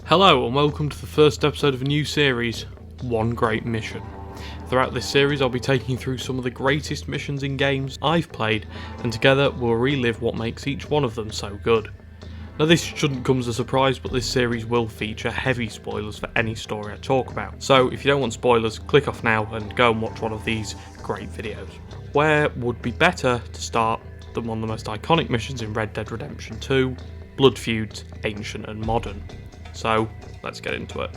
Hello and welcome to the first episode of a new series, One Great Mission. Throughout this series I'll be taking you through some of the greatest missions in games I've played, and together we'll relive what makes each one of them so good. Now this shouldn't come as a surprise, but this series will feature heavy spoilers for any story I talk about. So if you don't want spoilers, click off now and go and watch one of these great videos. Where would be better to start than one of the most iconic missions in Red Dead Redemption 2, Blood Feuds, Ancient and Modern. So let's get into it.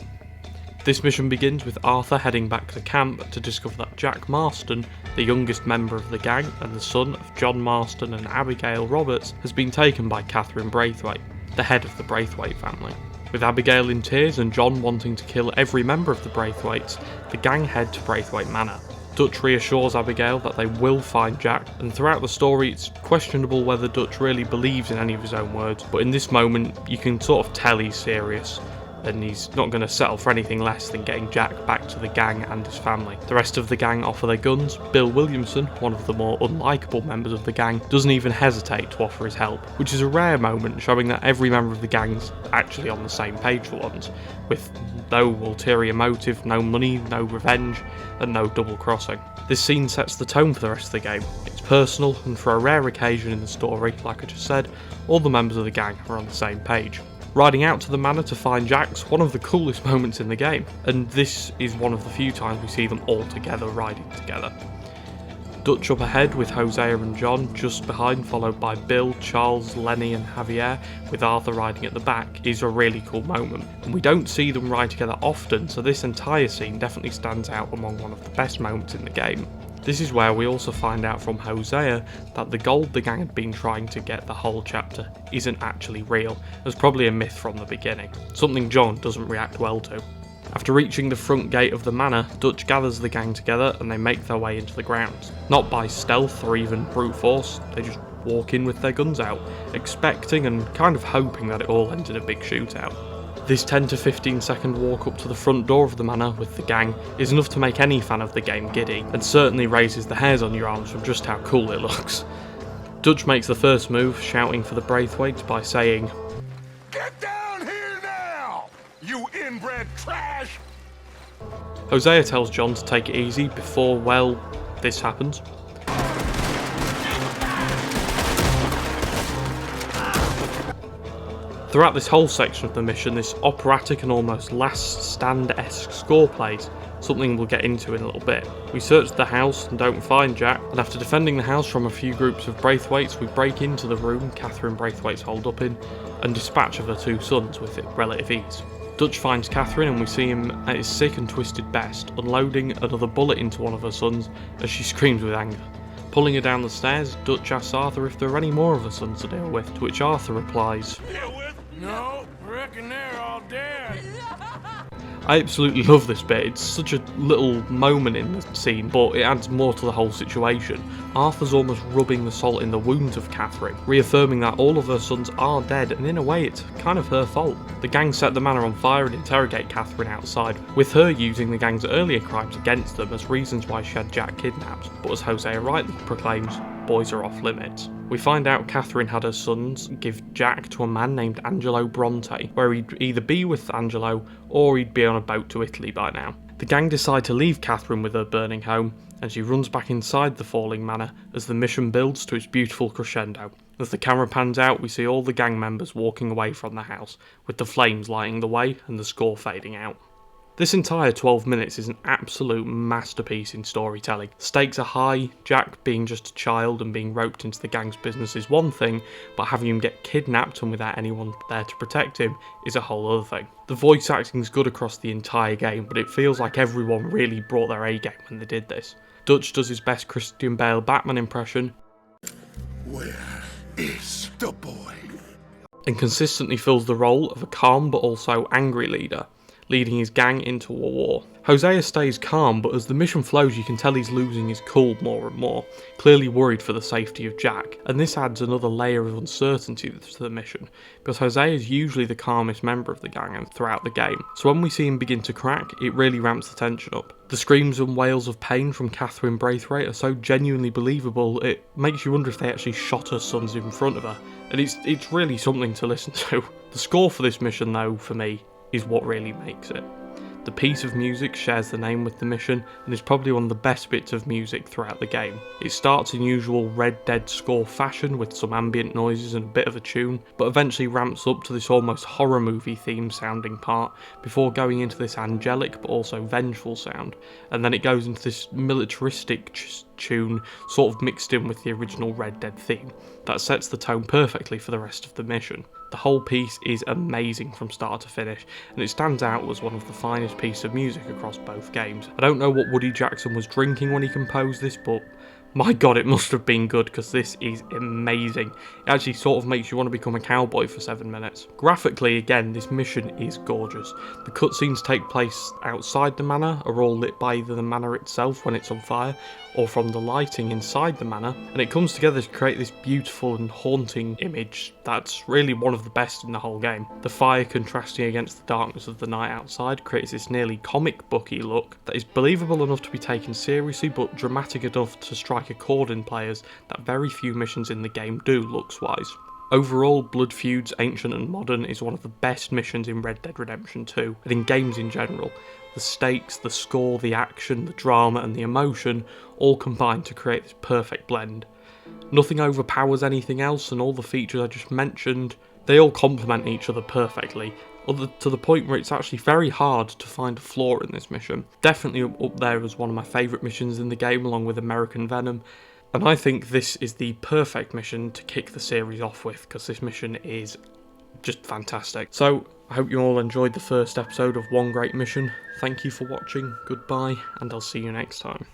This mission begins with Arthur heading back to camp to discover that Jack Marston, the youngest member of the gang and the son of John Marston and Abigail Roberts, has been taken by Catherine Braithwaite, the head of the Braithwaite family. With Abigail in tears and John wanting to kill every member of the Braithwaites, the gang head to Braithwaite Manor. Dutch reassures Abigail that they will find Jack, and throughout the story it's questionable whether Dutch really believes in any of his own words, but in this moment you can sort of tell he's serious, and he's not going to settle for anything less than getting Jack back to the gang and his family. The rest of the gang offer their guns. Bill Williamson, one of the more unlikable members of the gang, doesn't even hesitate to offer his help, which is a rare moment showing that every member of the gang's actually on the same page for once, with no ulterior motive, no money, no revenge, and no double crossing. This scene sets the tone for the rest of the game. It's personal, and for a rare occasion in the story, like I just said, all the members of the gang are on the same page. Riding out to the manor to find Jack's one of the coolest moments in the game, and this is one of the few times we see them all together riding together. Dutch up ahead with Hosea and John just behind, followed by Bill, Charles, Lenny and Javier, with Arthur riding at the back, is a really cool moment. And we don't see them ride together often, so this entire scene definitely stands out among one of the best moments in the game. This is where we also find out from Hosea that the gold the gang had been trying to get the whole chapter isn't actually real. It was probably a myth from the beginning, something John doesn't react well to. After reaching the front gate of the manor, Dutch gathers the gang together and they make their way into the grounds. Not by stealth or even brute force, they just walk in with their guns out, expecting and kind of hoping that it all ends in a big shootout. This 10 to 15 second walk up to the front door of the manor with the gang is enough to make any fan of the game giddy, and certainly raises the hairs on your arms from just how cool it looks. Dutch makes the first move, shouting for the Braithwaites by saying, "Get down here now, you inbred trash!" Hosea tells John to take it easy before, well, this happens. Throughout this whole section of the mission, this operatic and almost Last Stand-esque score plays, something we'll get into in a little bit. We search the house and don't find Jack, and after defending the house from a few groups of Braithwaites, we break into the room Catherine Braithwaite's holed up in, and dispatch of her two sons with relative ease. Dutch finds Catherine and we see him at his sick and twisted best, unloading another bullet into one of her sons as she screams with anger. Pulling her down the stairs, Dutch asks Arthur if there are any more of her sons to deal with, to which Arthur replies, No, reckon they're all dead. I absolutely love this bit. It's such a little moment in the scene, but it adds more to the whole situation. Arthur's almost rubbing the salt in the wounds of Catherine, reaffirming that all of her sons are dead, and in a way it's kind of her fault. The gang set the manor on fire and interrogate Catherine outside, with her using the gang's earlier crimes against them as reasons why she had Jack kidnapped, but as Hosea rightly proclaims, boys are off limits. We find out Catherine had her sons give Jack to a man named Angelo Bronte, where he'd either be with Angelo or he'd be on a boat to Italy by now. The gang decide to leave Catherine with her burning home, and she runs back inside the falling manor as the mission builds to its beautiful crescendo. As the camera pans out, we see all the gang members walking away from the house, with the flames lighting the way and the score fading out. This entire 12 minutes is an absolute masterpiece in storytelling. Stakes are high. Jack being just a child and being roped into the gang's business is one thing, but having him get kidnapped and without anyone there to protect him is a whole other thing. The voice acting is good across the entire game, but it feels like everyone really brought their A-game when they did this. Dutch does his best Christian Bale Batman impression, Where is the boy? and consistently fills the role of a calm but also angry leader, leading his gang into a war. Hosea stays calm, but as the mission flows you can tell he's losing his cool more and more, clearly worried for the safety of Jack, and this adds another layer of uncertainty to the mission, because Hosea is usually the calmest member of the gang and throughout the game, so when we see him begin to crack, it really ramps the tension up. The screams and wails of pain from Catherine Braithwaite are so genuinely believable, it makes you wonder if they actually shot her sons in front of her, and it's really something to listen to. The score for this mission though, for me, is what really makes it. The piece of music shares the name with the mission and is probably one of the best bits of music throughout the game. It starts in usual Red Dead score fashion with some ambient noises and a bit of a tune, but eventually ramps up to this almost horror movie theme sounding part before going into this angelic but also vengeful sound, and then it goes into this militaristic tune sort of mixed in with the original Red Dead theme that sets the tone perfectly for the rest of the mission. The whole piece is amazing from start to finish, and it stands out as one of the finest pieces of music across both games. I don't know what Woody Jackson was drinking when he composed this, but my god, it must have been good, because this is amazing. It actually sort of makes you want to become a cowboy for 7 minutes. Graphically, again, this mission is gorgeous. The cutscenes take place outside the manor, are all lit by either the manor itself when it's on fire, or from the lighting inside the manor, and it comes together to create this beautiful and haunting image that's really one of the best in the whole game. The fire contrasting against the darkness of the night outside creates this nearly comic booky look that is believable enough to be taken seriously, but dramatic enough to strike a chord in players that very few missions in the game do looks-wise. Overall, Blood Feuds Ancient and Modern is one of the best missions in Red Dead Redemption 2, and in games in general. The stakes, the score, the action, the drama and the emotion all combine to create this perfect blend. Nothing overpowers anything else, and all the features I just mentioned, they all complement each other perfectly, to the point where it's actually very hard to find a flaw in this mission. Definitely up there as one of my favourite missions in the game, along with American Venom. And I think this is the perfect mission to kick the series off with, because this mission is just fantastic. So, I hope you all enjoyed the first episode of One Great Mission. Thank you for watching, goodbye, and I'll see you next time.